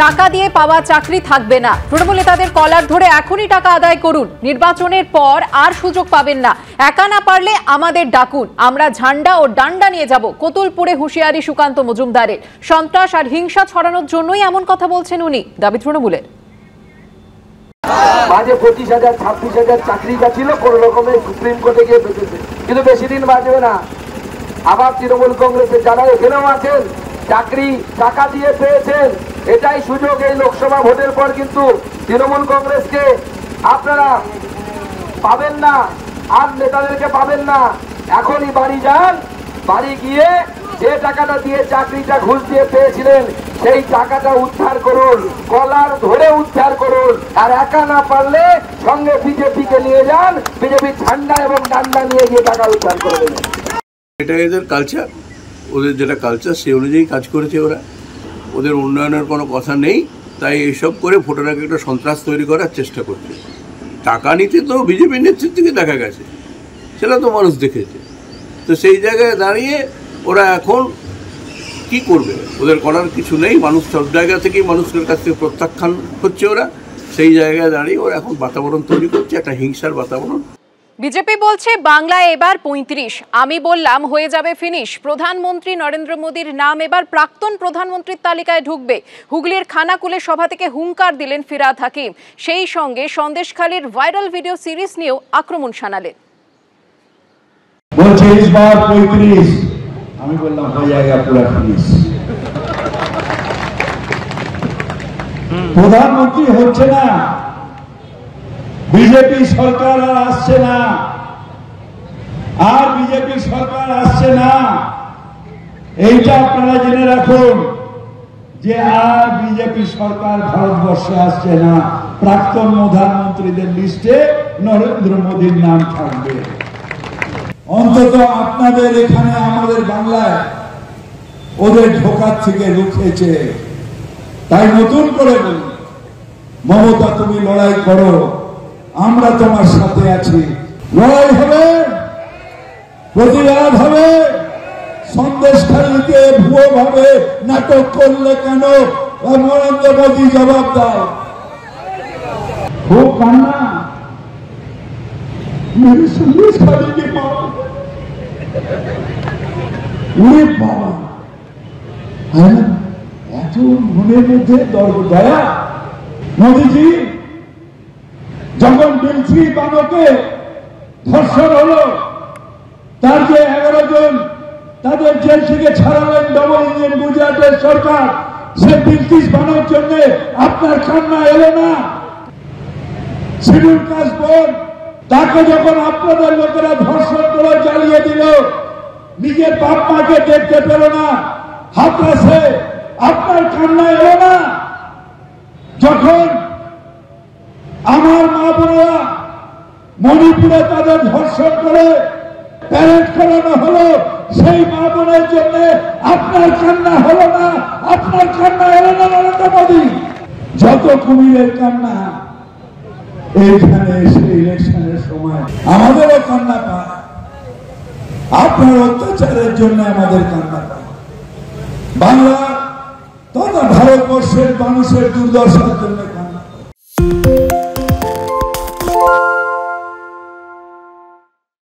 টাকা দিয়ে পাওয়া চাকরি থাকবে না। তৃণমূল নেতাদের কলার ধরে এখনই টাকা আদায় করুন, নির্বাচনের পর আর সুযোগ পাবেন না। একা না পারলে আমাদের ডাকুন, আমরা ঝান্ডা ও ডান্ডা নিয়ে যাব। কতুলপুরে হুঁশিয়ারি সুকান্ত মজুমদারের। সন্ত্রাস আর হিংসা ছড়ানোর জন্যই এমন কথা বলছেন উনি। দাবি তৃণমূলের। মাঝে 25,000 26,000 চাকরি ছিল, কোন রকমের সুপ্রিম কোর্টে গিয়ে বেঁচেছে, কিন্তু বেশি দিন বাঁচবে না। আবার তৃণমূল কংগ্রেসের যারা এখানেও আছেন, চাকরি টাকা দিয়ে পেয়েছেন, এটাই সুযোগ। এই লোকসভা ভোটের পর কিন্তু তৃণমূল কংগ্রেসকে আপনারা পাবেন না, আর নেতাদেরকে পাবেন না। এখনই বাড়ি যান, বাড়ি গিয়ে যে টাকাটা দিয়ে চাকরিটা ঘুষ দিয়ে পেয়েছিলেন সেই টাকাটা উদ্ধার করুন, কলার ধরে উদ্ধার করুন। আর একা না পারলে সঙ্গে বিজেপিকে নিয়ে যান, বিজেপির ঝান্ডা এবং ডান্ডা নিয়ে গিয়ে টাকা উদ্ধার করবেন। এটা এদের কালচার, ওদের যেটা কালচার সেই অনুযায়ী কাজ করেছে ওরা। ওদের উন্নয়নের কোনো কথা নেই, তাই এইসব করে ভোটারকে একটা সন্ত্রাস তৈরি করার চেষ্টা করছে। টাকা নিতে তো বিজেপির নেতৃত্বকে দেখা গেছে, সেটা তো মানুষ দেখেছে। তো সেই জায়গায় দাঁড়িয়ে ওরা এখন কি করবে? ওদের করার কিছু নেই। মানুষ সব জায়গা থেকেই মানুষের কাছ থেকে প্রত্যাখ্যান হচ্ছে ওরা। সেই জায়গায় দাঁড়িয়ে ওরা এখন বাতাবরণ তৈরি করছে, একটা হিংসার বাতাবরণ। বিজেপি বলছে বাংলায় এবার 35। আমি বললাম হয়ে যাবে ফিনিশ। প্রধানমন্ত্রী নরেন্দ্র মোদীর নাম এবার প্রাক্তন প্রধানমন্ত্রীর তালিকায় ঢুকবে। হুগলির খানাকুলে সভা থেকে হুঙ্কার দিলেন ফিরহাদ হাকিম। সেই সঙ্গে সন্দেশখালীর ভাইরাল ভিডিও সিরিজ নিয়েও আক্রমণ শানালেন। বলছে এবার 35, আমি বললাম হয়ে যায়গা পুরা ফিনিশ। প্রধানমন্ত্রী হচ্ছে না, বিজেপি সরকার আর আসছে না, আর বিজেপি সরকার আসছে না। এইটা আপনারা জেনে রাখুন যে আর বিজেপি সরকার ভারতবর্ষে আসছে না। প্রাক্তন প্রধানমন্ত্রীদের লিস্টে নরেন্দ্র মোদীর নাম থাকবে। অন্তত আপনাদের এখানে আমাদের বাংলায় ওদের ঢোকার থেকে রুখেছে। তাই নতুন করে বলি, মমতা তুমি লড়াই করো, আমরা তোমার সাথে আছি। লড়াই হবে, প্রতিবাদ হবে। সন্দেশখালীতে ভুয়ো ভাবে নাটক করলে কেন নরেন্দ্র মোদী জবাব দাও। খুব কান্না मेरे सन्देशखाली के माँ, बाबा এত মনের মধ্যে দয়া। মোদীজি যখন বিলফ্রি বানোকে ধর্ষণ হলো, তার যে 11 জন তাদের জেল থেকে ছাড়ালেন ডবল ইঞ্জিন গুজরাটের সরকার, সে বিলকিস বানোর জন্য আপনার কান্না এলো না? শিডিউল কাস্ট বোর্ড, তাকে যখন আপনাদের লোকেরা ধর্ষণ করে জ্বালিয়ে দিল, নিজের বাপ মাকে দেখতে পেল না, হাতরাসে, আপনার কান্না এলো না? যখন আমার মা বোনেরা মণিপুরে তাদের ধর্ষণ করে প্যারেড করানো হলো, সেই মা বোনের জন্য আপনার কান্না হলো না? আপনার কান্না এলো না নরেন্দ্র মোদী? যত কুমিরের কান্না এইখানে এসে ইলেকশনের সময় আমাদেরও কান্না পায়। আপনার অত্যাচারের জন্য আমাদের কান্না পায়। বাংলা তথা ভারতবর্ষের মানুষের দুর্দশার জন্য